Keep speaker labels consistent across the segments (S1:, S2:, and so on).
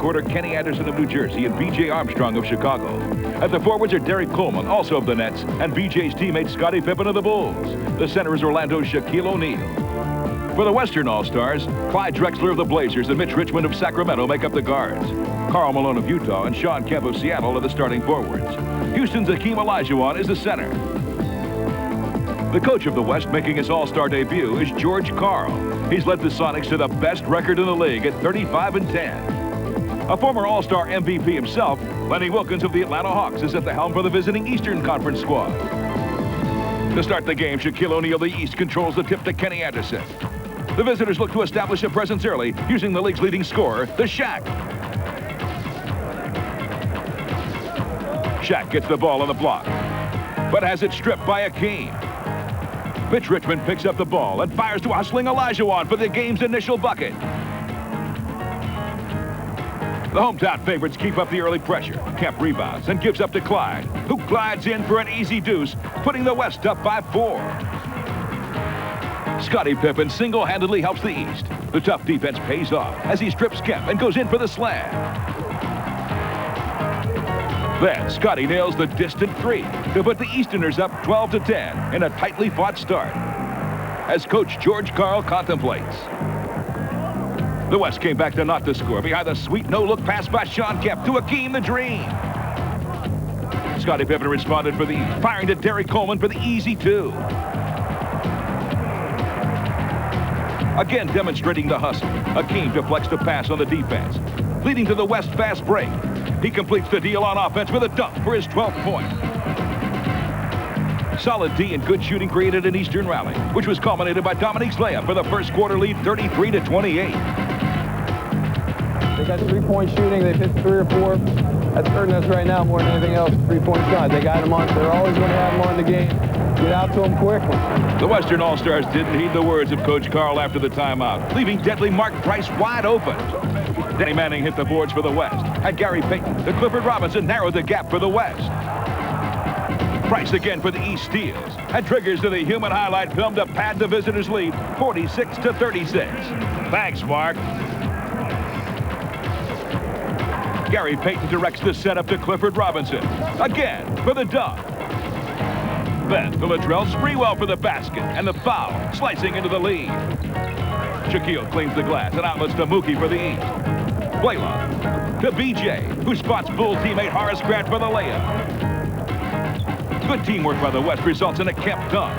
S1: backcourt are Kenny Anderson of New Jersey and B.J. Armstrong of Chicago. At the forwards are Derek Coleman, also of the Nets, and B.J.'s teammate Scottie Pippen of the Bulls. The center is Orlando's Shaquille O'Neal. For the Western All-Stars, Clyde Drexler of the Blazers and Mitch Richmond of Sacramento make up the guards. Karl Malone of Utah and Shawn Kemp of Seattle are the starting forwards. Houston's Hakeem Olajuwon is the center. The coach of the West making his All-Star debut is George Karl. He's led the Sonics to the best record in the league at 35-10. A former All-Star MVP himself, Lenny Wilkens of the Atlanta Hawks is at the helm for the visiting Eastern Conference squad. To start the game, Shaquille O'Neal, the East, controls the tip to Kenny Anderson. The visitors look to establish a presence early, using the league's leading scorer, the Shaq. Shaq gets the ball on the block, but has it stripped by Hakeem. Mitch Richmond picks up the ball and fires to a hustling Olajuwon for the game's initial bucket. The hometown favorites keep up the early pressure. Kemp rebounds and gives up to Clyde, who glides in for an easy deuce, putting the West up by 4. Scottie Pippen single-handedly helps the East. The tough defense pays off as he strips Kemp and goes in for the slam. Then Scottie nails the distant 3 to put the Easterners up 12-10 in a tightly fought start. As coach George Karl contemplates. The West came back to not to score behind the sweet no-look pass by Shawn Kemp to Hakeem the Dream. Scottie Pippen responded for the East, firing to Derek Coleman for the easy 2. Again demonstrating the hustle, Hakeem deflects the pass on the defense, leading to the West fast break. He completes the deal on offense with a dunk for his 12th point. Solid D and good shooting created an Eastern rally, which was culminated by Dominique's layup for the first quarter lead, 33-28.
S2: They got three-point shooting. They've hit 3 or 4. That's hurting us right now more than anything else. Three-point shot. They got them on. They're always going to have them on the game. Get out to them quickly.
S1: The Western All-Stars didn't heed the words of Coach Karl after the timeout, leaving deadly Mark Price wide open. Danny Manning hit the boards for the West, and Gary Payton to Clifford Robinson narrowed the gap for the West. Price again for the East steals, and triggers to the human highlight film to pad the visitors' lead, 46-36. Thanks, Mark. Gary Payton directs the setup to Clifford Robinson, again for the dunk. Then to Latrell Sprewell for the basket, and the foul, slicing into the lead. Shaquille cleans the glass and outlets to Mookie for the East. Blaylock to B.J., who spots Bull teammate Horace Grant for the layup. Good teamwork by the West results in a Kemp dunk.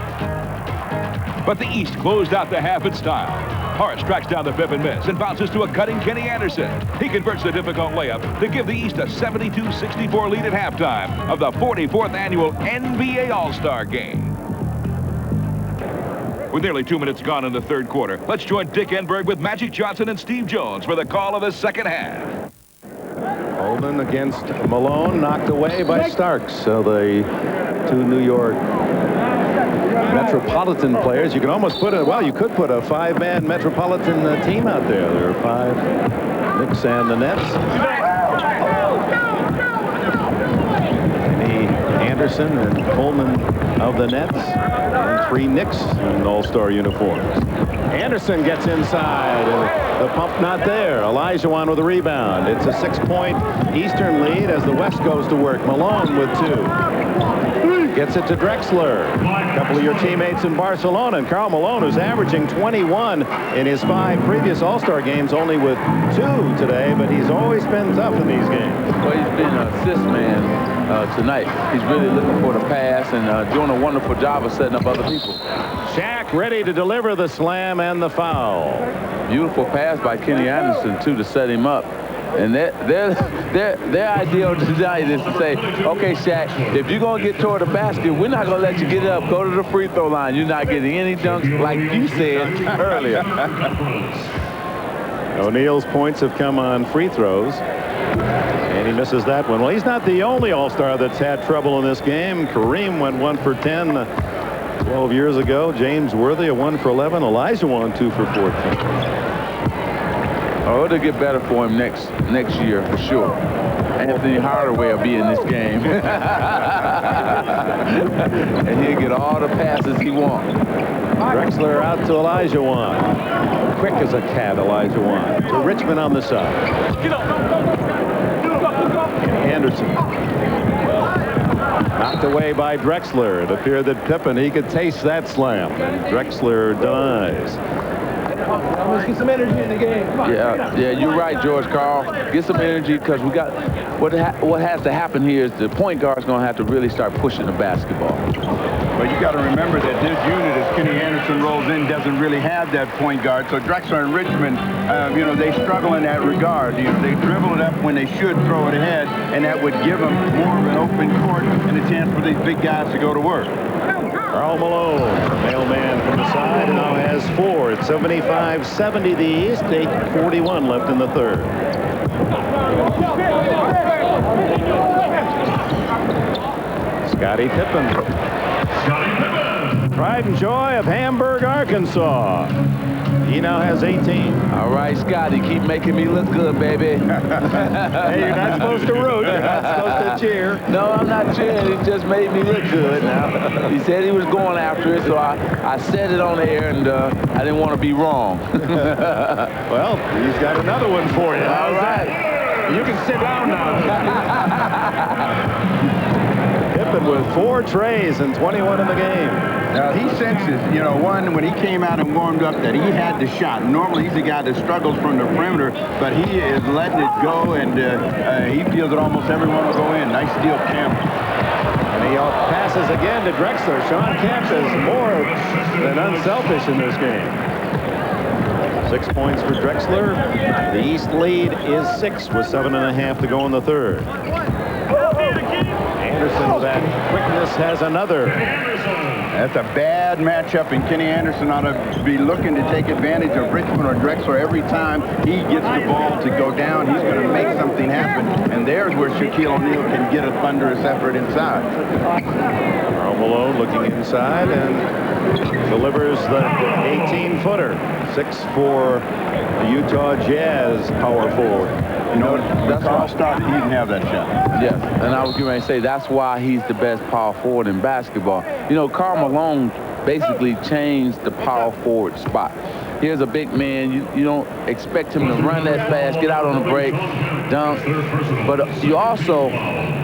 S1: But the East closed out the half in style. Horace tracks down the Pippen miss and bounces to a cutting Kenny Anderson. He converts the difficult layup to give the East a 72-64 lead at halftime of the 44th annual NBA All-Star Game. With nearly 2 minutes gone in the third quarter, let's join Dick Enberg with Magic Johnson and Steve Jones for the call of the second half.
S3: Holden against Malone, knocked away by Starks. So the 2 New York Metropolitan players. You can almost put a, well, you could put a 5-man Metropolitan team out there. There are 5 Knicks and the Nets. Anderson and Coleman of the Nets, and 3 Knicks in All-Star uniforms. Anderson gets inside, and the pump not there. Olajuwon with a rebound. It's a 6-point Eastern lead as the West goes to work. Malone with 2. Gets it to Drexler. A couple of your teammates in Barcelona, and Karl Malone, who's averaging 21 in his 5 previous All-Star games, only with 2 today, but he's always been tough in these games.
S4: Well, he's been an assist man tonight. He's really looking for the pass and doing a wonderful job of setting up other people.
S3: Shaq ready to deliver the slam and the foul.
S4: Beautiful pass by Kenny Anderson, too, to set him up. And their ideal tonight is to say, okay, Shaq, if you're going to get toward the basket, we're not going to let you get up. Go to the free throw line. You're not getting any dunks like you said earlier.
S3: O'Neal's points have come on free throws. And he misses that one. Well, he's not the only All-Star that's had trouble in this game. Kareem went 1 for 10 12 years ago. James Worthy a 1 for 11. Olajuwon 2 for 14.
S4: Oh, it'll get better for him next year for sure. Anthony Hardaway will be in this game. And he'll get all the passes he wants.
S3: Drexler out to Olajuwon. Quick as a cat, Olajuwon. To Richmond on the side. And Anderson. Knocked away by Drexler. It appeared that Pippen, he could taste that slam. And Drexler denies.
S2: Let's get some energy in the game.
S4: Yeah, you're right, George Karl. Get some energy because we got what has to happen here is the point guard's going to have to really start pushing the basketball.
S5: But you got to remember that this unit, as Kenny Anderson rolls in, doesn't really have that point guard. So Drexler and Richmond, they struggle in that regard. They dribble it up when they should throw it ahead, and that would give them more of an open court and a chance for these big guys to go to work.
S3: Karl Malone, mailman from the side, now has 4. It's 75-70 the East, 8:41 left in the third. Scottie Pippen. Pride and joy of Hamburg, Arkansas. He now has 18.
S4: All right, Scotty, keep making me look good, baby.
S3: Hey, you're not supposed to root. You're not supposed to cheer.
S4: No, I'm not cheering. He just made me look good now. He said he was going after it, so I said it on air, and I didn't want to be wrong.
S3: Well, he's got another one for you.
S4: All right.
S5: You can sit down now.
S3: Pippen with 4 trays and 21 in the game.
S5: Now, he senses, when he came out and warmed up, that he had the shot. Normally, he's a guy that struggles from the perimeter, but he is letting it go, and he feels that almost everyone will go in. Nice steal, Kemp.
S3: And he passes again to Drexler. Shawn Kemp is more than unselfish in this game. 6 points for Drexler. The East lead is 6 with 7.5 to go in the third. Anderson with that quickness has another.
S5: That's a bad matchup, and Kenny Anderson ought to be looking to take advantage of Richmond or Drexler every time he gets the ball to go down. He's going to make something happen, and there's where Shaquille O'Neal can get a thunderous effort inside.
S3: Karl Malone looking inside and delivers the 18-footer. 6 for the Utah Jazz power forward.
S5: That's how I started. He didn't have that shot.
S4: Yes, and I was going to say that's why he's the best power forward in basketball. Karl Malone basically changed the power forward spot. Here's a big man. You don't expect him to run that fast, get out on the break, dunk. But you also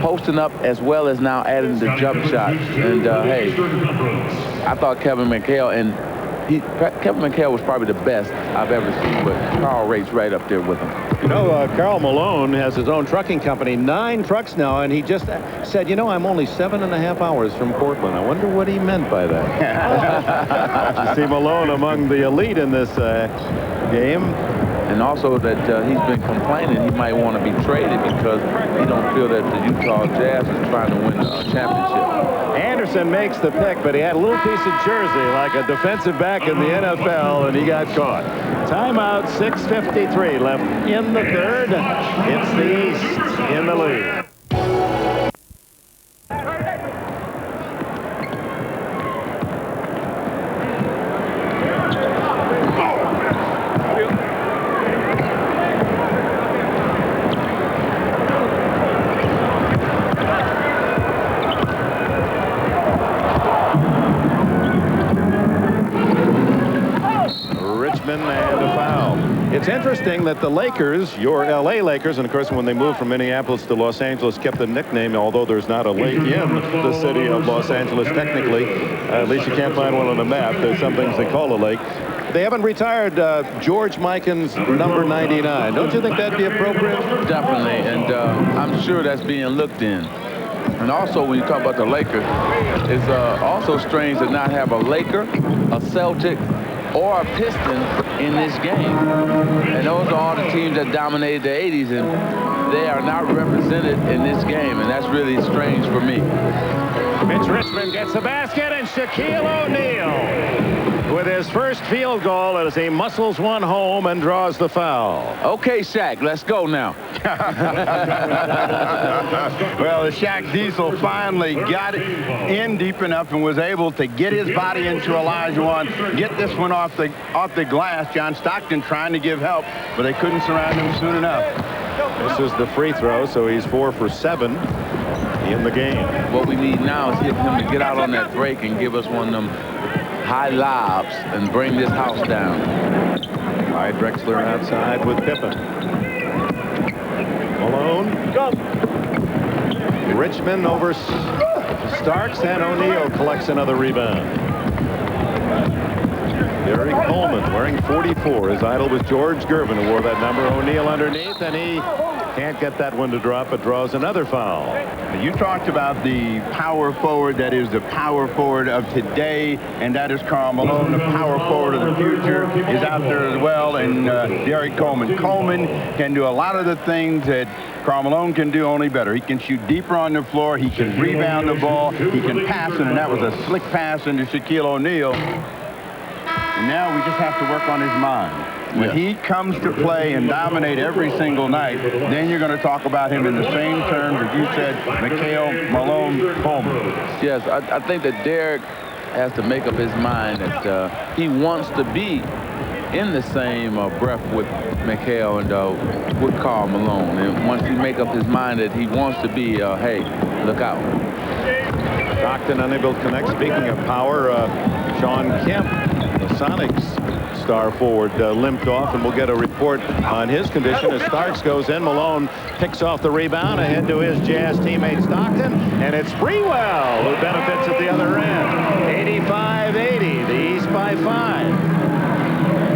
S4: posting up as well as now adding the jump shot. And, hey, I thought Kevin McHale, and Kevin McHale was probably the best I've ever seen, but Carl Rate's right up there with him.
S3: Karl Malone has his own trucking company, 9 trucks now, and he just said, I'm only 7.5 hours from Portland. I wonder what he meant by that. You see Malone among the elite in this game.
S4: And also that he's been complaining he might want to be traded because he don't feel that the Utah Jazz is trying to win a championship.
S3: Anderson makes the pick, but he had a little piece of jersey like a defensive back in the NFL, and he got caught. Timeout, 6:53 left in the third. It's the East in the lead. It's interesting that the Lakers, your L.A. Lakers, and of course when they moved from Minneapolis to Los Angeles, kept the nickname, although there's not a lake in the city of Los Angeles technically. At least you can't find one on the map. There's some things they call a lake. They haven't retired George Mikan's number 99. Don't you think that'd be appropriate?
S4: Definitely, and I'm sure that's being looked in. And also, when you talk about the Lakers, it's also strange to not have a Laker, a Celtic, or a Piston in this game. And those are all the teams that dominated the 80s, and they are not represented in this game, and that's really strange for me.
S3: Mitch Richmond gets the basket, and Shaquille O'Neal with his first field goal as he muscles one home and draws the foul.
S4: Okay, Shaq, let's go now.
S5: Well, the Shaq Diesel finally got it in deep enough and was able to get his body into Olajuwon, get this one off the glass. John Stockton trying to give help, but they couldn't surround him soon enough.
S3: This is the free throw, so he's 4 for 7 in the game.
S4: What we need now is him to get out on that break and give us one of them high lobs and bring this house down.
S3: Clyde Drexler outside with Pippen. Malone. Richmond over Starks, and O'Neal collects another rebound. Derek Coleman wearing 44. His idol was George Gervin, who wore that number. O'Neal underneath, and he can't get that one to drop, but draws another foul.
S5: You talked about the power forward that is the power forward of today, and that is Karl Malone. The power forward of the future is out there as well, and Derek Coleman. Coleman can do a lot of the things that Karl Malone can do, only better. He can shoot deeper on the floor. He can rebound the ball. He can pass it, and that was a slick pass into Shaquille O'Neal. And now we just have to work on his mind. When he comes to play and dominate every single night, then you're going to talk about him in the same terms that you said, McHale, Malone, Coleman.
S4: Yes, I think that Derek has to make up his mind that he wants to be in the same breath with McHale and with Karl Malone. And once he make up his mind that he wants to be, hey, look out.
S3: Stockton unable to connect. Speaking of power, Sean Kemp, the Sonics star forward, limped off, and we'll get a report on his condition as Starks goes in. Malone picks off the rebound ahead to his Jazz teammate Stockton, and it's Sprewell who benefits at the other end. 85-80, the East by 5.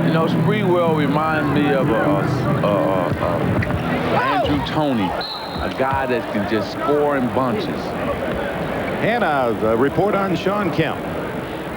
S4: You know, Sprewell reminds me of Andrew Toney, a guy that can just score in bunches.
S3: Hannah, the report on Sean Kemp.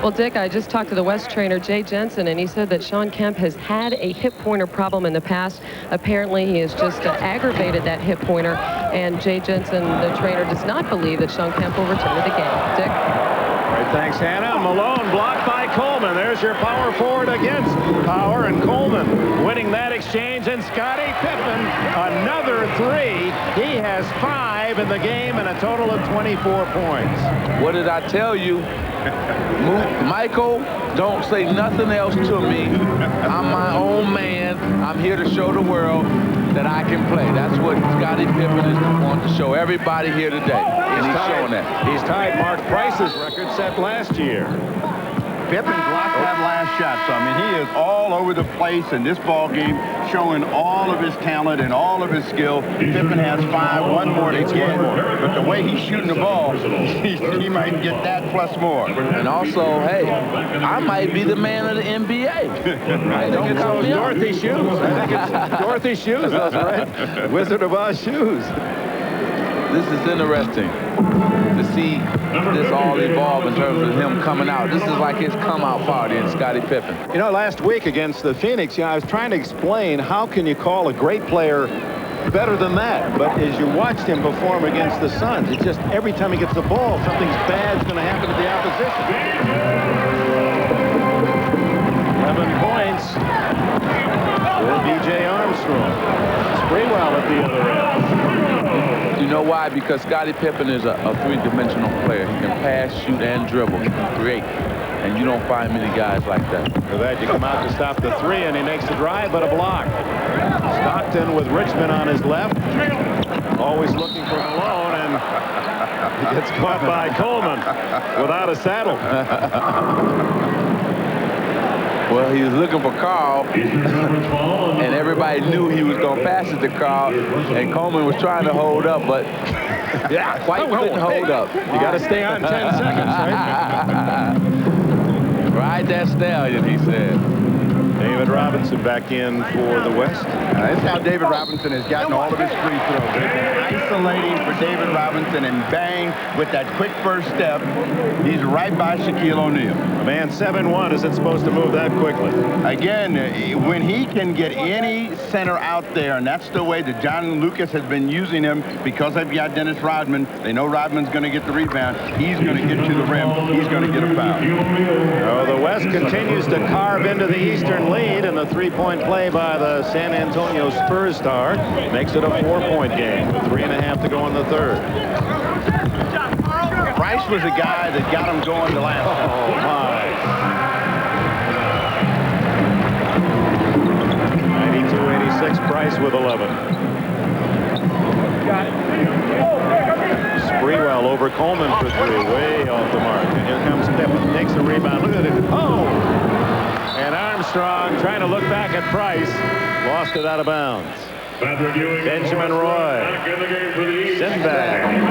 S6: Well, Dick, I just talked to the West trainer, Jay Jensen, and he said that Sean Kemp has had a hip pointer problem in the past. Apparently, he has just aggravated that hip pointer, and Jay Jensen, the trainer, does not believe that Sean Kemp will return to the game. Dick?
S3: All right, thanks, Hannah. Malone blocked by Coleman. There's your power forward against power, and Coleman winning that exchange, and Scottie Pippen, another 3. He has 5 in the game and a total of 24 points.
S4: What did I tell you? Michael, don't say nothing else to me. I'm my own man. I'm here to show the world that I can play. That's what Scottie Pippen is want to show everybody here today. And he's showing that.
S3: He's tied Mark Price's record set last year.
S5: Pippen blocked that last shot. So, I mean, he is all over the place in this ball game, showing all of his talent and all of his skill. Pippen has 5, 1 more to get. But the way he's shooting the ball, he might get that plus more.
S4: And also, hey, I might be the man of the NBA.
S3: I think it's those Dorothy shoes. I think it's Dorothy shoes, those red Wizard of Oz shoes.
S4: This is interesting to see this all evolve in terms of him coming out. This is like his come-out party in Scottie Pippen.
S3: You know, last week against the Phoenix, I was trying to explain how can you call a great player better than that. But as you watched him perform against the Suns, it's just every time he gets the ball, something's bad's going to happen to the opposition. 11 points for B.J. Armstrong. Sprewell at the other end.
S4: You know why? Because Scottie Pippen is a three-dimensional player. He can pass, shoot, and dribble. Great. And you don't find many guys like that.
S3: For that, you come out to stop the 3, and he makes the drive, but a block. Stockton with Richmond on his left. Always looking for Malone, and he gets caught by Coleman without a saddle.
S4: Well, he was looking for Karl, and everybody knew he was going to pass it to Karl, and Coleman was trying to hold up, but quite couldn't hold up.
S3: You got to stay on 10 seconds, right?
S4: Ride that stallion, he said.
S3: David Robinson back in for the West.
S5: That's how David Robinson has gotten all of his free throws. They've been isolating for David Robinson, and bang, with that quick first step, he's right by Shaquille O'Neal.
S3: A man 7-1 isn't supposed to move that quickly.
S5: Again, when he can get any center out there, and that's the way that John Lucas has been using him because they've got Dennis Rodman. They know Rodman's going to get the rebound. He's going to get to the rim. He's going to get a foul.
S3: Oh, the West continues to carve into the Eastern lead, and the three-point play by the San Antonio Spurs star makes it a 4-point game with 3.5 to go in the third.
S5: Price was the guy that got him going the last time.
S3: Oh, my. 92-86, Price with 11. Sprewell over Coleman for 3, way off the mark. And here comes Pippen, takes the rebound. Look at it. Oh, trying to look back at Price. Lost it out of bounds. Benjamin Roy. Sinbad.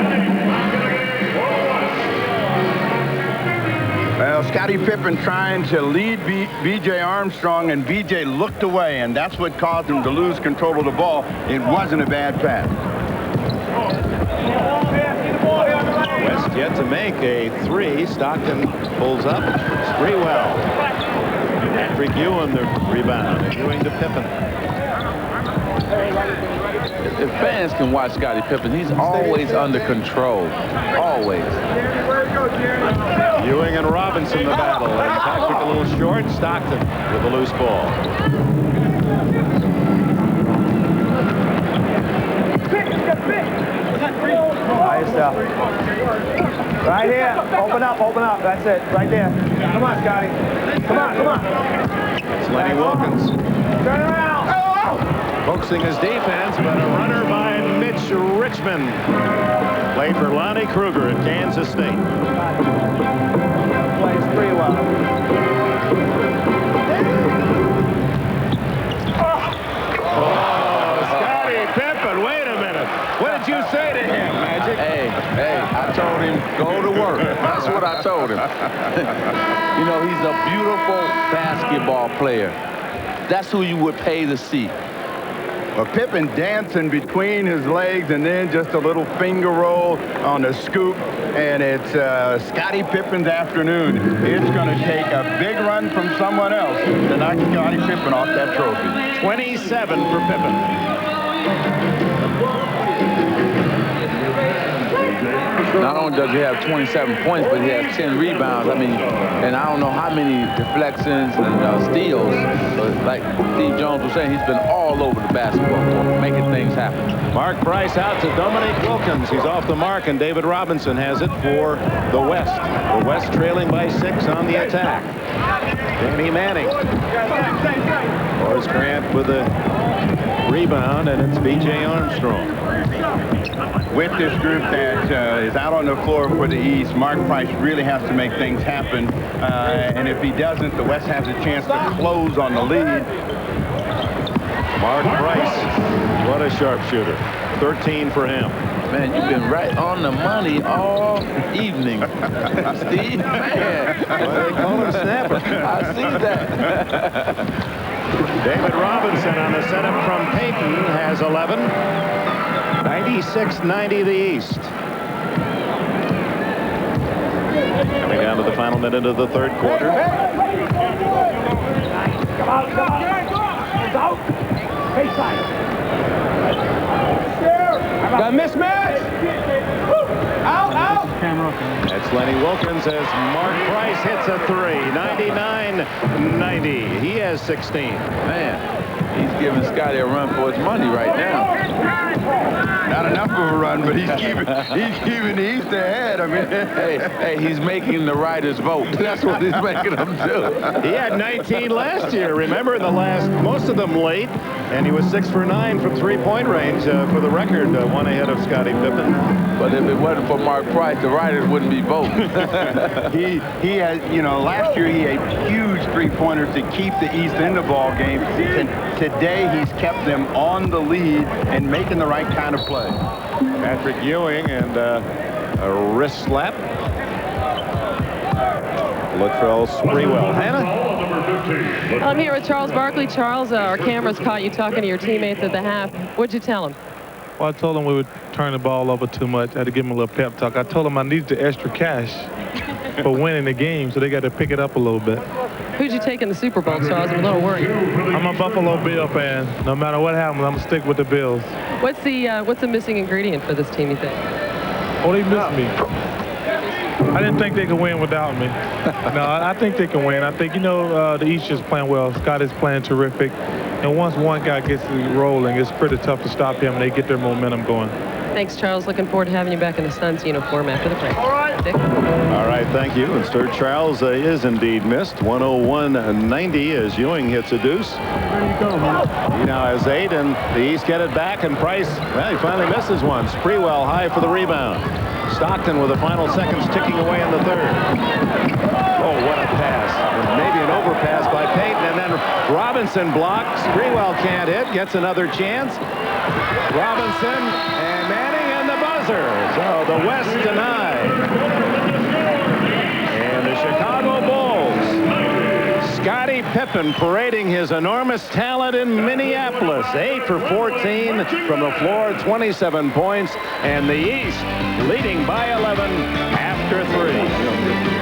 S5: Well, Scottie Pippen trying to lead B.J. Armstrong, and B.J. looked away, and that's what caused him to lose control of the ball. It wasn't a bad pass.
S3: West yet to make a three. Stockton pulls up. Sprewell. Patrick Ewing the rebound. Ewing to Pippen.
S4: If fans can watch Scottie Pippen, he's always under control. Always.
S3: Ewing and Robinson the battle. And Patrick a little short. Stockton with a loose ball.
S2: Nice stuff. Right here. Open up, open up. That's it. Right there. Come on, Scotty. Come on, come on.
S3: It's Lenny Wilkins.
S2: Turn around.
S3: Focusing his defense, but a runner by Mitch Richmond. Played for Lonnie Kruger at Kansas State.
S2: Plays pretty well.
S3: Scottie Pippen, wait a minute. What did you say to him, Magic?
S4: Hey, I told him, go to work. That's what I told him. You know, he's a beautiful basketball player. That's who you would pay to see.
S5: Well, Pippen dancing between his legs and then just a little finger roll on the scoop. And it's Scottie Pippen's afternoon. It's going to take a big run from someone else to knock Scottie Pippen off that trophy.
S3: 27 for Pippen.
S4: Not only does he have 27 points, but he has 10 rebounds. I mean, and I don't know how many deflections and steals. But like Steve Jones was saying, he's been all over the basketball court, making things happen.
S3: Mark Price out to Dominique Wilkins. He's off the mark, and David Robinson has it for the West. The West trailing by 6 on the attack. Danny Manning. Horace Grant with a rebound, and it's B.J. Armstrong.
S5: With this group that is out on the floor for the East, Mark Price really has to make things happen. And if he doesn't, the West has a chance to close on the lead.
S3: Mark Price, what a sharpshooter. 13 for him.
S4: Man, you've been right on the money all evening, Steve. Man.
S3: Well, they call him Snapper.
S4: I see that.
S3: David Robinson on the setup from Payton has 11. 96-90 the East. Coming down to the final minute of the third quarter.
S2: Come on, come on. It's out. Baseline. Got a mismatch. Out, out.
S3: That's Lenny Wilkins as Mark Price hits a three. 99-90. He has 16.
S4: Man, he's giving Scotty a run for his money right now.
S5: Not enough of a run, but he's keeping the East ahead. I mean,
S4: hey, he's making the writers vote. That's what he's making them do.
S3: He had 19 last year. Remember, most of them late, and he was 6 for 9 from three-point range. For the record, one ahead of Scottie Pippen.
S4: But if it wasn't for Mark Price, the writers wouldn't be voting.
S5: he has, last year he had huge three-pointers to keep the East in the ball game. And today he's kept them on the lead and making the right kind of play.
S3: Patrick Ewing and a wrist slap. Latrell Sprewell. Hannah?
S6: I'm here with Charles Barkley. Charles, our cameras caught you talking to your teammates at the half. What'd you tell them?
S7: Well, I told them we would turn the ball over too much. I had to give them a little pep talk. I told them I needed the extra cash for winning the game, so they got to pick it up a little bit.
S6: Who'd you take in the Super Bowl, Charles? I'm a little worried.
S7: I'm a Buffalo Bill fan. No matter what happens, I'm going to stick with the Bills.
S6: What's the missing ingredient for this team, you think?
S7: Oh, they missed me. I didn't think they could win without me. No, I think they can win. I think, the East is playing well. Scott is playing terrific. And once one guy gets rolling, it's pretty tough to stop him, and they get their momentum going.
S6: Thanks, Charles. Looking forward to having you back in the Suns uniform after the break.
S3: All right, thank you. And Sir Charles is indeed missed. 101-90 as Ewing hits a deuce. He now has 8, and the East get it back, and Price, well, he finally misses one. Sprewell high for the rebound. Stockton with the final seconds ticking away in the third. Oh, what a pass. And maybe an overpass by Payton, and then Robinson blocks. Sprewell can't hit. Gets another chance. Robinson and Manning and the buzzer. So the West denied. And the Chicago Bulls. Scottie Pippen parading his enormous talent in Minneapolis. 8 for 14 from the floor, 27 points, and the East leading by 11 after 3.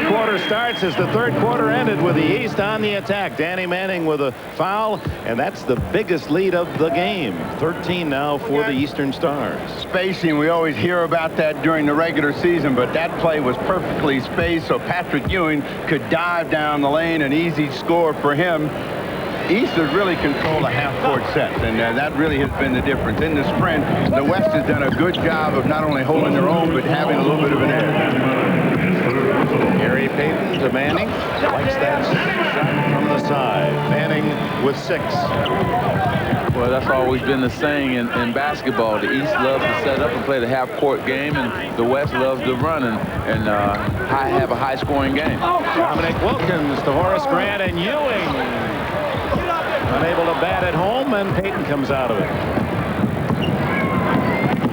S3: Quarter starts as the third quarter ended with the East on the attack. Danny Manning with a foul, and that's the biggest lead of the game. 13 now for the Eastern Stars.
S5: Spacing, we always hear about that during the regular season, but that play was perfectly spaced so Patrick Ewing could dive down the lane, an easy score for him. East has really controlled a half-court set, and that really has been the difference. In the sprint, the West has done a good job of not only holding their own, but having a little bit of an edge.
S3: Gary Payton to Manning. Likes that shot from the side. Manning with 6.
S4: Well, that's always been the saying in basketball. The East loves to set up and play the half-court game, and the West loves to run and have a high-scoring game.
S3: Dominic Wilkins to Horace Grant, and Ewing unable to bat at home, and Payton comes out of it.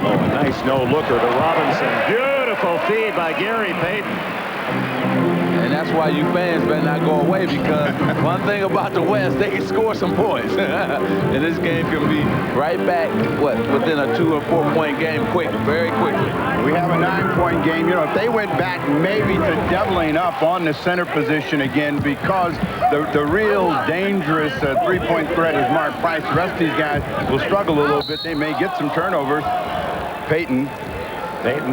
S3: Oh, a nice no-looker to Robinson. Beautiful feed by Gary Payton.
S4: And that's why you fans better not go away, because one thing about the West, they can score some points. And this game can be right back, within a 2 or 4 point game very quickly.
S5: We have a 9-point game. You know, if they went back maybe to doubling up on the center position again, because the real dangerous 3-point threat is Mark Price. The rest of these guys will struggle a little bit. They may get some turnovers. Payton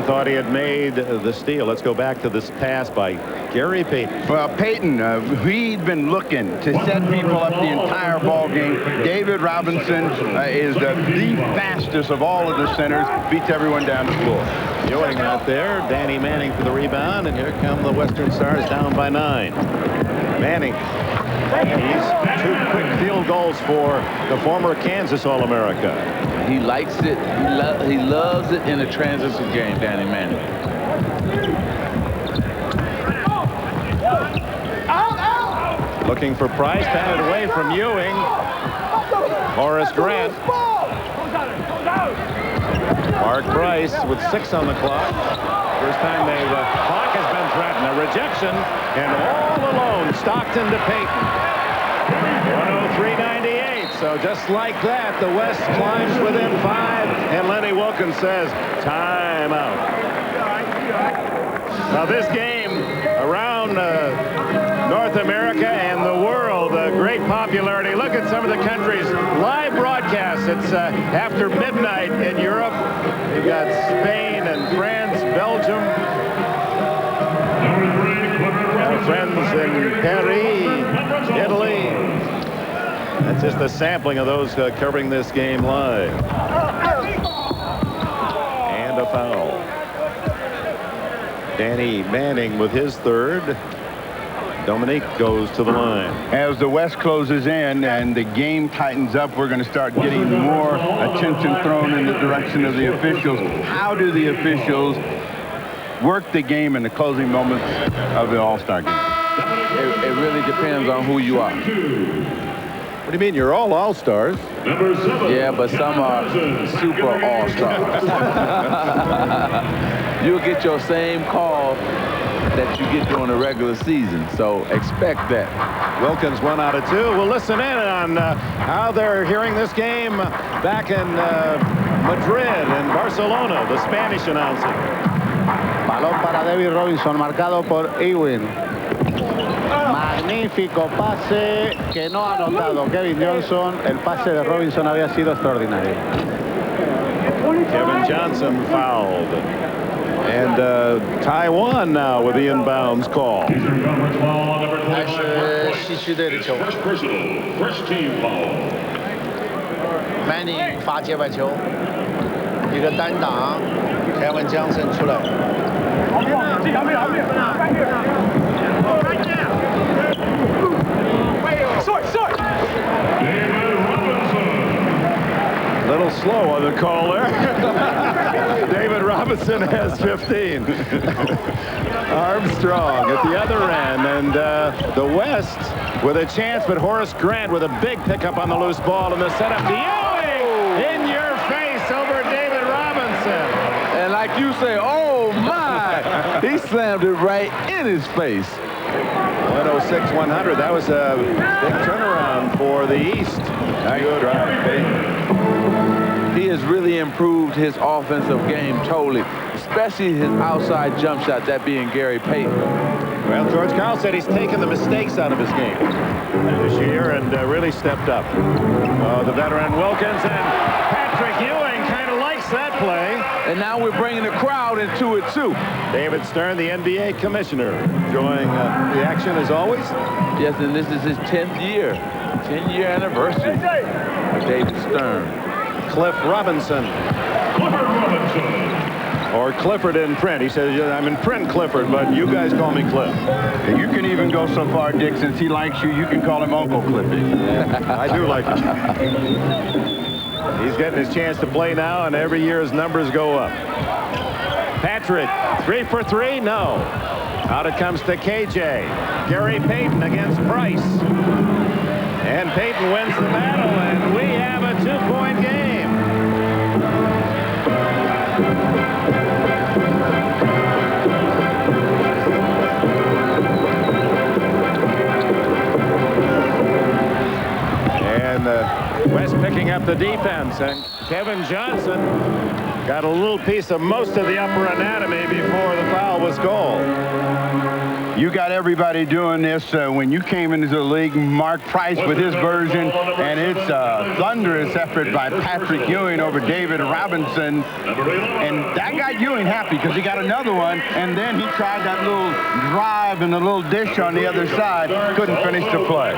S3: thought he had made the steal. Let's go back to this pass by Gary Payton.
S5: Well, Payton, he'd been looking to set people up the entire ball game. David Robinson is the fastest of all of the centers. Beats everyone down the floor.
S3: Ewing out there. Danny Manning for the rebound, and here come the Western Stars down by 9. Manning. He's 2 quick field goals for the former Kansas All-America.
S4: He likes it. He loves it in a transition game, Danny Manning.
S3: Looking for Price, batted away from Ewing. Horace Grant. Mark Price with 6 on the clock. First time the clock has been threatened. A rejection, and all alone, Stockton to Payton. 103-98. So just like that, the West climbs within 5, and Lenny Wilkins says, time out. Now this game around North America and the world, great popularity. Look at some of the countries' live broadcasts. It's after midnight in Europe. You've got Spain and France, Belgium. Our friends in Paris, Italy. That's just a sampling of those covering this game live. And a foul. Danny Manning with his 3rd. Dominique goes to the line.
S5: As the West closes in and the game tightens up, we're going to start getting more attention thrown in the direction of the officials. How do the officials work the game in the closing moments of the All-Star game?
S4: It really depends on who you are.
S3: What do you mean? You're all All-Stars.
S4: Yeah, but some are super All-Stars. You'll get your same call that you get during the regular season, so expect that.
S3: Wilkins 1 out of 2. We'll listen in on how they're hearing this game back in Madrid and Barcelona, the Spanish announcing.
S8: Balón para David Robinson, marcado por Ewing. Magnífico pase que no ha anotado Kevin Johnson. El pase de Robinson había sido extraordinario.
S3: Kevin Johnson fouled. And Taiwan now with the inbounds call.
S8: 还是西区队的球。Manning 发接板球，一个单挡 ，Kevin Johnson 出来。
S3: Little slow on the call there. David Robinson. Robinson has 15. Armstrong at the other end, and the West with a chance, but Horace Grant with a big pickup on the loose ball, and the setup to Ewing in your face over David Robinson.
S4: And like you say, oh my, he slammed it right in his face.
S3: 106-100. That was a big turnaround for the East. Good drive,
S4: He has really improved his offensive game totally, especially his outside jump shot, that being Gary Payton.
S3: Well, George Karl said he's taken the mistakes out of his game this year and really stepped up. The veteran Wilkins, and Patrick Ewing kind of likes that play.
S4: And now we're bringing the crowd into it, too.
S3: David Stern, the NBA commissioner, enjoying the action as always.
S4: Yes, and this is his 10th year, 10-year anniversary of David Stern.
S3: Cliff Robinson.
S9: Clifford Robinson.
S3: Or Clifford in print. He says, I'm in print Clifford, but you guys call me Cliff.
S5: You can even go so far, Dick, since he likes you, you can call him Uncle Cliffy.
S3: I do like him. He's getting his chance to play now, and every year his numbers go up. Patrick, 3 for 3? No. Out it comes to KJ. Gary Payton against Price. And Payton wins the battle, and we have a 2-point game. And West picking up the defense, and Kevin Johnson got a little piece of most of the upper anatomy before the foul was called.
S5: You got everybody doing this. When you came into the league, Mark Price with his version, and it's a thunderous effort by Patrick Ewing over David Robinson. And that got Ewing happy because he got another one, and then he tried that little drive and the little dish on the other side. Couldn't finish the play.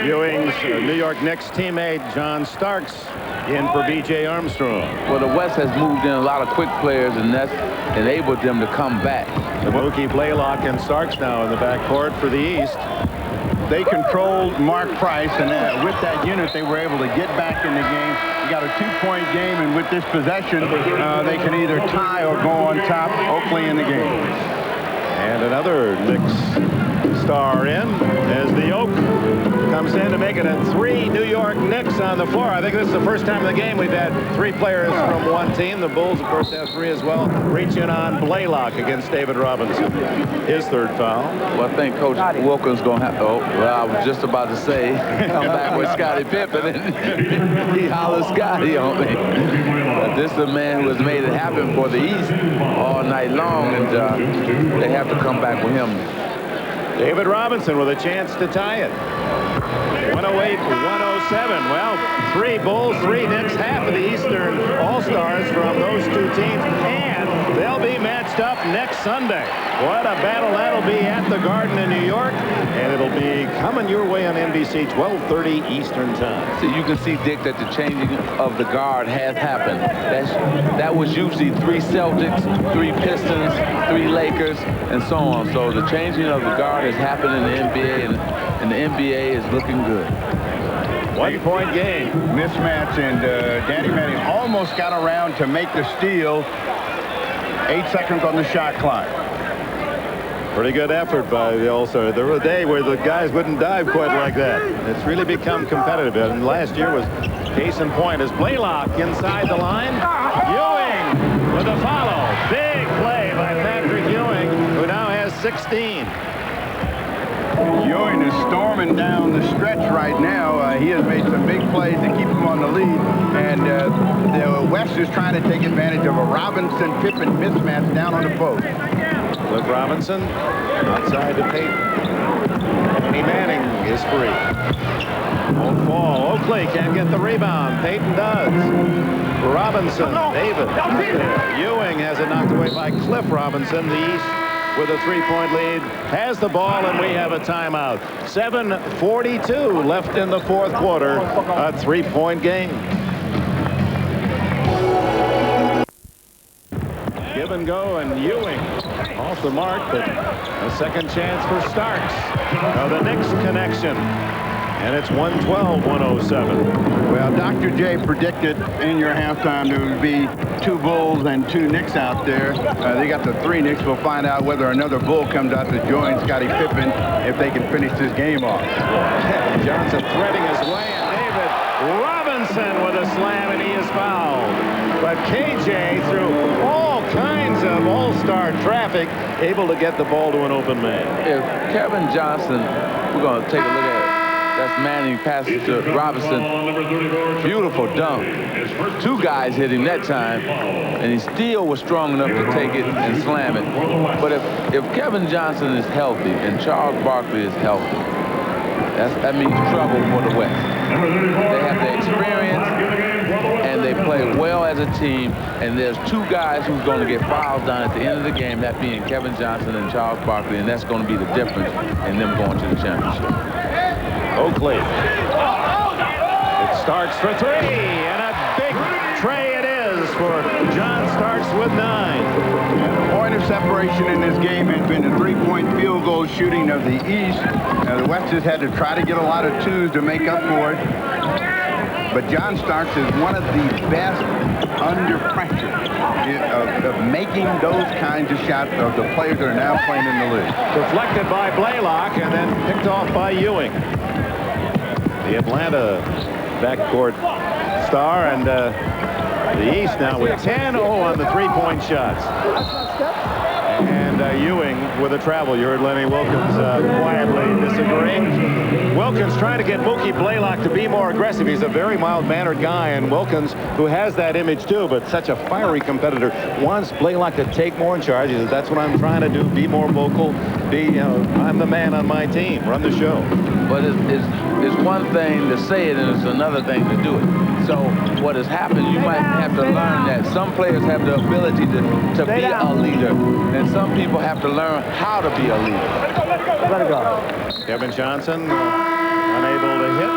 S3: Ewing's New York Knicks teammate John Starks in for B.J. Armstrong.
S4: Well, the West has moved in a lot of quick players, and that's enabled them to come back.
S3: The Mookie Blaylock and Starks now in the backcourt for the East.
S5: They controlled Mark Price, and with that unit, they were able to get back in the game. You got a 2-point game, and with this possession, they can either tie or go on top. Oakley in the game.
S3: And another Knicks star in as the Oak comes in to make it a 3 New York Knicks on the floor. I think this is the first time in the game we've had 3 players from one team. The Bulls, of course, have 3 as well. Reach in on Blaylock against David Robinson. His 3rd foul.
S4: Well, I think Coach Wilkins going to have to, well, I was just about to say, come back with Scottie Pippen, and he hollers Scottie on me. But this is a man who has made it happen for the East all night long, and they have to come back with him.
S3: David Robinson with a chance to tie it. 108-107. Well, 3 Bulls, 3 Knicks, half of the Eastern All-Stars from those 2 teams, and they'll be matched up next Sunday. What a battle that'll be at the Garden in New York, and it'll be coming your way on NBC, 12:30 Eastern Time.
S4: So you can see, Dick, that the changing of the guard has happened. That was usually 3 Celtics, 3 Pistons, 3 Lakers, and so on. So the changing of the guard has happened in the NBA, and the NBA is looking good.
S3: 1-point game.
S5: Mismatch, and Danny Manning almost got around to make the steal. 8 seconds on the shot clock.
S3: Pretty good effort by the All-Star. There was a day where the guys wouldn't dive quite like that. It's really become competitive, and last year was case in point as Blaylock inside the line. Ewing with a follow. Big play by Patrick Ewing, who now has 16.
S5: Ewing is storming down the stretch right now. He has made some big plays to keep him on the lead, and the West is trying to take advantage of a Robinson-Pippen mismatch down on the post.
S3: Cliff Robinson outside to Payton. Anthony Manning is free. Won't fall. Oakley can't get the rebound. Payton does. Robinson, David. Ewing has it knocked away by Cliff Robinson. The East with a 3-point lead has the ball, and we have a timeout. 7:42 left in the 4th quarter. A 3-point game. Give and go, and Ewing off the mark, but a second chance for Starks. Now the Knicks connection. And it's 112-107.
S5: Well, Dr. J predicted in your halftime there would be 2 Bulls and 2 Knicks out there. They got the 3 Knicks. We'll find out whether another Bull comes out to join Scottie Pippen if they can finish this game off.
S3: Kevin Johnson threading his way, and David Robinson with a slam, and he is fouled. But KJ, through all kinds of all-star traffic, able to get the ball to an open man.
S4: If Kevin Johnson, we're going to take a look at it. That's Manning passes to Robinson. Beautiful dunk. 2 guys hit him that time, and he still was strong enough to take it and slam it. But if Kevin Johnson is healthy and Charles Barkley is healthy, that means trouble for the West. They have the experience, and they play well as a team, and there's 2 guys who's going to get fouls down at the end of the game, that being Kevin Johnson and Charles Barkley, and that's going to be the difference in them going to the championship.
S3: Oakley. It Starks for 3, and a big tray it is for John Starks with 9.
S5: The point of separation in this game has been the 3-point field goal shooting of the East. The West has had to try to get a lot of 2s to make up for it. But John Starks is one of the best under pressure of making those kinds of shots of the players that are now playing in the league.
S3: Deflected by Blaylock and then picked off by Ewing. The Atlanta backcourt star, and the East now with 10-0 on the 3-point shots. And Ewing with a travel. You heard Lenny Wilkins quietly disagreeing. Wilkins trying to get Mookie Blaylock to be more aggressive. He's a very mild-mannered guy, and Wilkins, who has that image too, but such a fiery competitor, wants Blaylock to take more in charge. He says, that's what I'm trying to do, be more vocal, I'm the man on my team, run the show.
S4: But it's one thing to say it, and it's another thing to do it. So what has happened, you might have to learn that some players have the ability to be a leader, and some people have to learn how to be a leader.
S2: Let it go.
S3: Kevin Johnson unable to hit.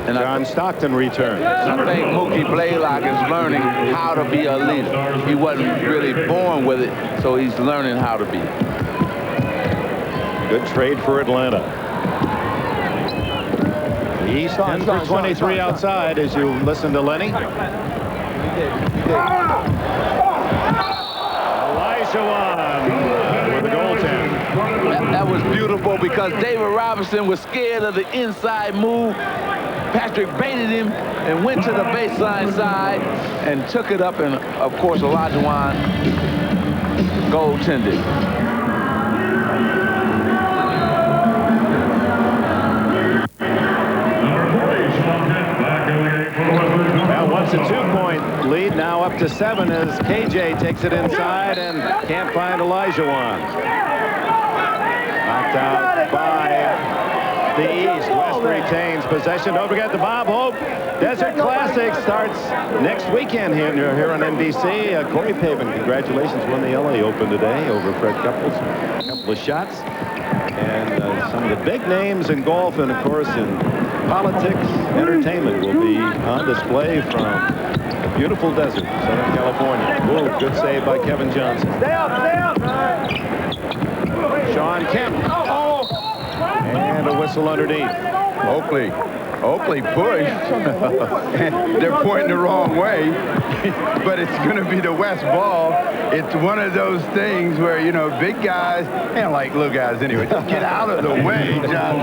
S3: And John Stockton returns.
S4: I think Mookie Blaylock is learning how to be a leader. He wasn't really born with it, so he's learning how to be.
S3: Good trade for Atlanta. The East 10 for 23 outside as you listen to Lenny. Olajuwon with the goaltend.
S4: That was beautiful because David Robinson was scared of the inside move. Patrick baited him and went to the baseline side and took it up, and of course Olajuwon goaltended.
S3: Well, once a 2-point lead, now up to 7 as KJ takes it inside and can't find Olajuwon. Knocked out by the East. West retains possession. Don't forget the Bob Hope Desert Classic starts next weekend here on NBC. Corey Pavin, congratulations, won the LA Open today over Fred Couples. A couple of shots. And some of the big names in golf and, of course, in politics, entertainment will be on display from the beautiful desert, Southern California. Ooh, good save by Kevin Johnson.
S2: Stay up, stay up.
S3: Sean Kemp. And a whistle underneath.
S5: Oakley pushed. They're pointing the wrong way, but it's going to be the West ball. It's one of those things where, big guys, and like little guys anyway, just get out of the way, John.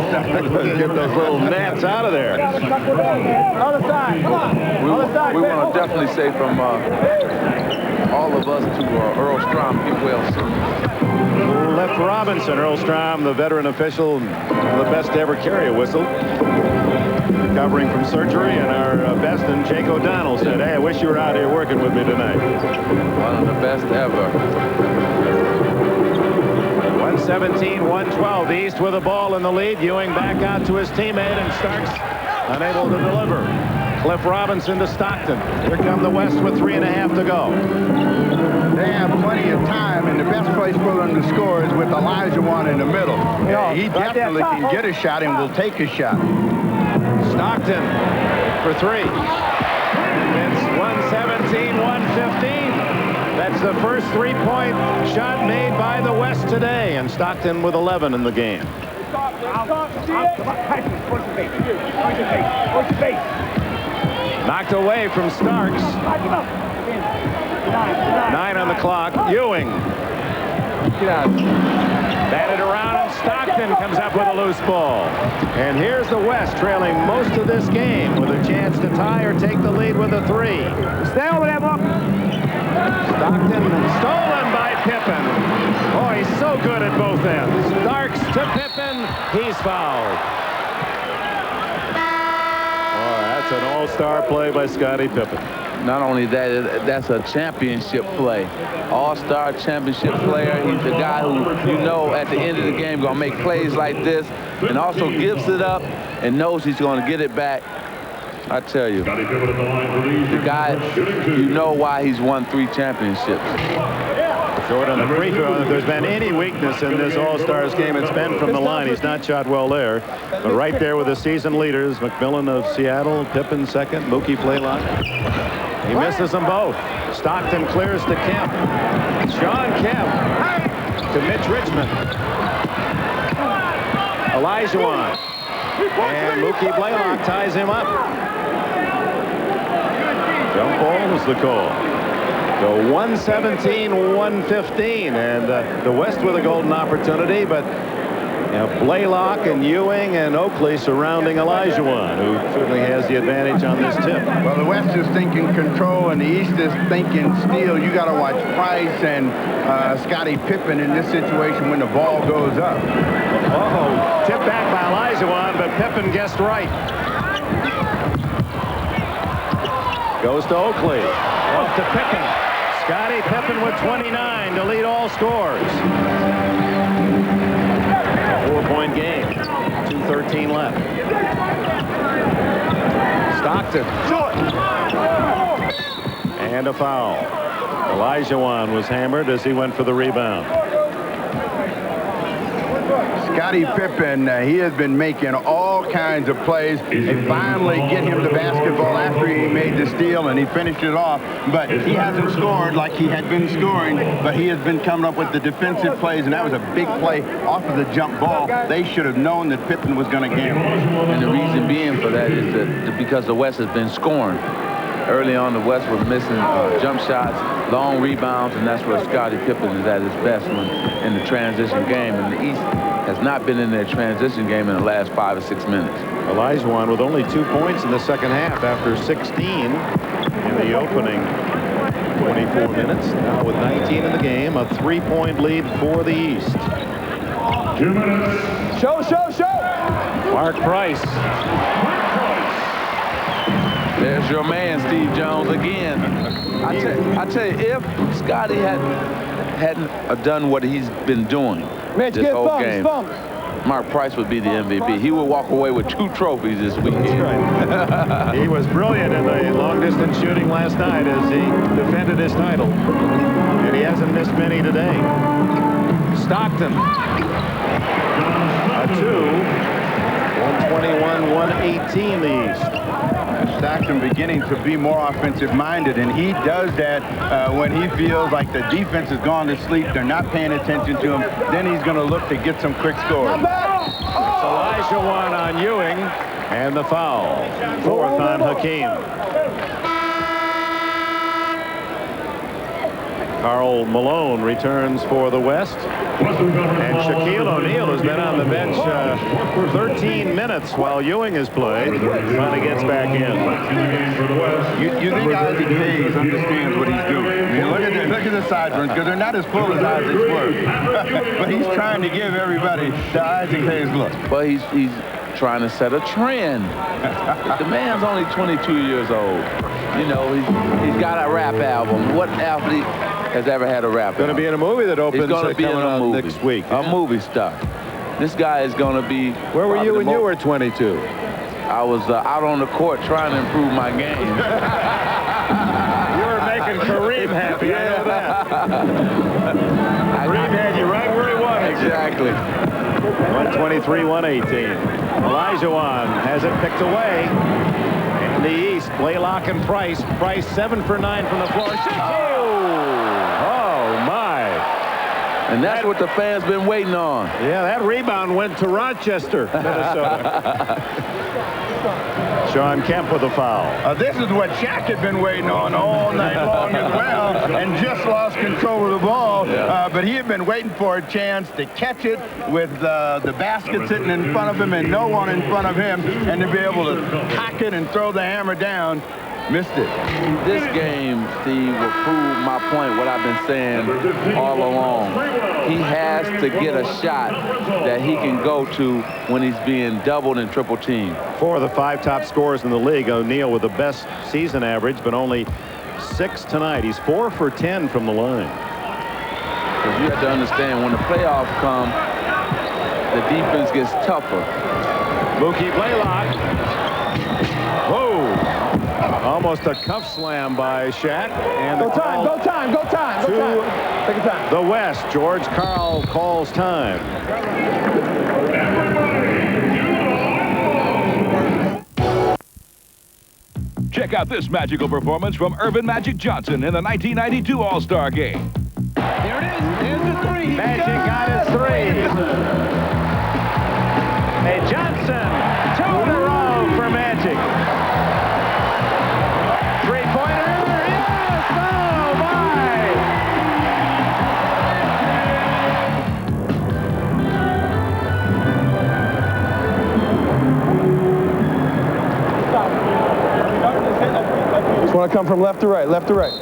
S3: Get those little gnats out of there.
S2: Other side.
S4: We want to definitely say from all of us to Earl Strom, get well soon.
S3: Left Robinson, Earl Strom, the veteran official, the best to ever carry a whistle. Recovering from surgery, and our best, and Jake O'Donnell said, hey, I wish you were out here working with me tonight.
S4: One of the best ever.
S3: 117-112. The East with the ball in the lead. Ewing back out to his teammate, and Starks unable to deliver. Cliff Robinson to Stockton. Here come the West with 3.5 to go.
S5: They have plenty of time, and the best place for them to score is with Olajuwon in the middle. He definitely can get a shot and will take a shot.
S3: Stockton for 3. It's 117-115. That's the first 3-point shot made by the West today, and Stockton with 11 in the game. Knocked away from Starks. 9 on the clock. Ewing. Batted around, and Stockton comes up with a loose ball. And here's the West trailing most of this game with a chance to tie or take the lead with a 3.
S10: Stay over there, Buck.
S3: Stockton stolen by Pippen. Oh, he's so good at both ends. Starks to Pippen. He's fouled. Oh, that's an all-star play by Scottie Pippen.
S4: Not only that, that's a championship play. All-star championship player. He's the guy who, you know, at the end of the game going to make plays like this and also gives it up and knows he's going to get it back. I tell you, the guy, you know why he's won 3 championships.
S3: Short on the free throw. If there's been any weakness in this All-Stars game, it's been from the line. He's not shot well there. But right there with the season leaders, McMillan of Seattle, Pippen second, Mookie Blaylock. He misses them both. Stockton clears to Kemp. Sean Kemp to Mitch Richmond. Olajuwon. And Mookie Blaylock ties him up. Jump ball is the call. So 117-115, and the West with a golden opportunity, but Blaylock and Ewing and Oakley surrounding Olajuwon, who certainly has the advantage on this tip.
S5: Well, the West is thinking control, and the East is thinking steal. You got to watch Price and Scottie Pippen in this situation when the ball goes up.
S3: Uh-oh, tip back by Olajuwon, but Pippen guessed right. Goes to Oakley, off to Pippen. Scottie Pippen with 29 to lead all scores. A 4-point game. 2:13 left. Stockton. And a foul. Olajuwon was hammered as he went for the rebound.
S5: Scottie Pippen, he has been making all kinds of plays. They finally get him the basketball after he made the steal, and he finished it off. But he hasn't scored like he had been scoring, but he has been coming up with the defensive plays, and that was a big play off of the jump ball. They should have known that Pippen was going to gamble.
S4: And the reason being for that is that because the West has been scoring. Early on, the West was missing jump shots, long rebounds, and that's where Scottie Pippen is at his best when in the transition game. And the East has not been in their transition game in the last 5 or 6 minutes.
S3: Olajuwon with only 2 points in the second half after 16 in the opening 24 minutes. Now with 19 in the game, a 3-point lead for the East.
S9: 2 minutes.
S2: Show.
S3: Mark Price.
S4: There's your man, Steve Jones, again. I tell you, if Scottie hadn't done what he's been doing this whole game, Mark Price would be the MVP. He would walk away with 2 trophies this weekend.
S3: That's right. He was brilliant in the long-distance shooting last night as he defended his title. And he hasn't missed many today. Stockton. A 2. 121-118 the East.
S5: Stockton beginning to be more offensive-minded, and he does that when he feels like the defense has gone to sleep, they're not paying attention to him, then he's going to look to get some quick scores.
S3: It's Olajuwon on Ewing, and the foul. 4th on Hakeem. Karl Malone returns for the West. And Shaquille O'Neal has been on the bench 13 minutes while Ewing has played. Finally gets back in.
S5: You think Isaac Hayes understands what he's doing. I mean, look at the sideburns, because they're not as full as Isaac's were. But he's trying to give everybody the Isaac Hayes look.
S4: But he's trying to set a trend. The man's only 22 years old. You know, he's got a rap album. What athlete has ever had a rap album?
S3: Going to be in a movie that opens
S4: coming out
S3: next week.
S4: A movie star. This guy is going to be...
S3: Where were you when you were 22?
S4: I was out on the court trying to improve my game.
S3: You were making Kareem happy, I know that. Kareem had you right where he wanted.
S4: Exactly.
S3: 123-118. Olajuwon has it picked away. In the East, Blaylock and Price. Price 7 for 9 from the floor. Oh, my.
S4: And that's what the fans been waiting on.
S3: Yeah, that rebound went to Rochester, Minnesota. Sean Kemp with a foul.
S5: This is what Shaq had been waiting on all night long as well, and just lost control of the ball. But he had been waiting for a chance to catch it with the basket sitting in front of him and no one in front of him, and to be able to cock it and throw the hammer down. Missed it.
S4: This game, Steve, will prove my point, what I've been saying all along. He has to get a shot that he can go to when he's being doubled and triple teamed.
S3: 4 of the 5 top scorers in the league. O'Neal with the best season average, but only 6 tonight. He's 4 for 10 from the line.
S4: Because you have to understand, when the playoffs come, the defense gets tougher.
S3: Mookie Blaylock. Whoa! Almost a cuff slam by Shaq. And
S2: Go time, go time, go time, go time. Take your time.
S3: The West. George Karl calls time.
S1: Check out this magical performance from Earvin Magic Johnson in the 1992 All-Star Game.
S2: There it is. There's the 3.
S3: Magic got his 3. Hey, Johnson. 2 in a row for Magic. Three-pointer. Yes! Oh, my!
S2: Just want to come from left to right, left to right.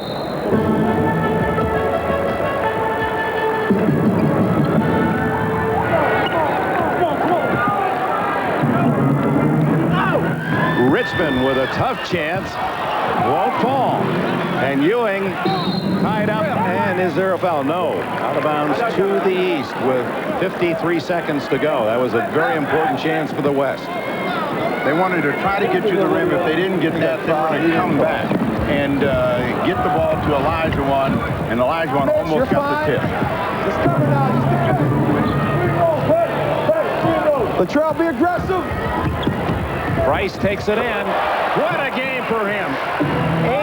S3: Richmond with a tough chance. Won't fall. And Ewing tied up. And is there a foul? No. Out of bounds to the east with 53 seconds to go. That was a very important chance for the West.
S5: They wanted to try to get to the rim. If they didn't get that, they were going to come back and get the ball to Olajuwon, and Olajuwon almost got the tip.
S2: Just cover now. Latrell, be aggressive.
S3: Price takes it in. What a game for him. 8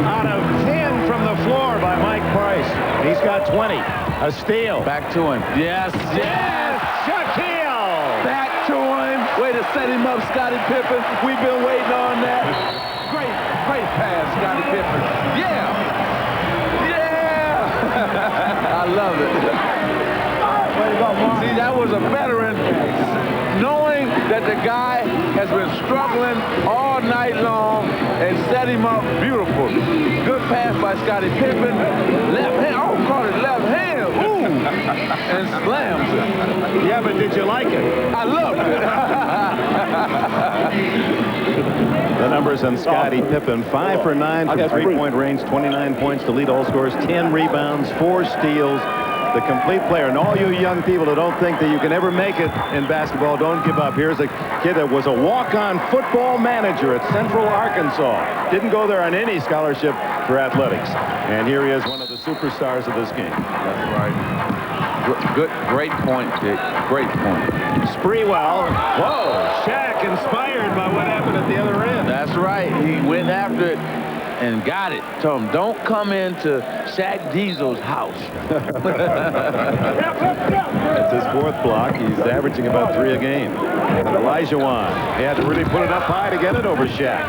S3: out of 10 from the floor by Mike Price. He's got 20. A steal.
S4: Back to him. Yes, yes.
S3: Shaquille.
S4: Back to him. Way to set him up, Scottie Pippen. We've been waiting on that. Great pass, Scottie Pippen. Yeah. I love it. See, that was a veteran knowing that the guy has been struggling all night long and set him up beautiful. Good pass by Scottie Pippen. Left hand, oh, caught it left hand. Ooh, and slams it.
S3: Yeah, but did you like it?
S4: I loved it.
S3: The numbers on Scottie Pippen: 5 for 9 from three-point range, 29 points to lead all scorers, 10 rebounds, 4 steals. The complete player. And all you young people that don't think that you can ever make it in basketball, don't give up. Here's a kid that was a walk-on football manager at Central Arkansas. Didn't go there on any scholarship for athletics. And here he is, one of the superstars of this game.
S4: That's right. Great point, Dick. Great point.
S3: Sprewell. Whoa, Shaq inspired by what happened at the other end.
S4: That's right. He went after it and got it. Told him, don't come into Shaq Diesel's house.
S3: That's his 4th block. He's averaging about 3 a game. And Olajuwon, he had to really put it up high to get it over Shaq.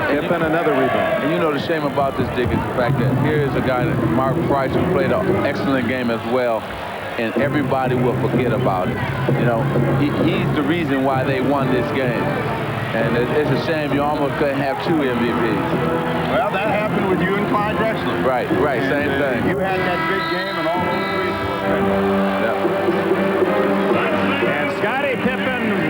S3: Pippen, another rebound.
S4: And you know the shame about this, Dick, is the fact that here is a guy, Mark Price, who played an excellent game as well, and everybody will forget about it. You know, he's the reason why they won this game. And it's a shame you almost couldn't have 2 MVPs.
S5: Well, that happened with you and Clyde Drexler.
S4: Right, same thing.
S5: You had that big game and all those 3 scores.
S3: And Scottie Pippen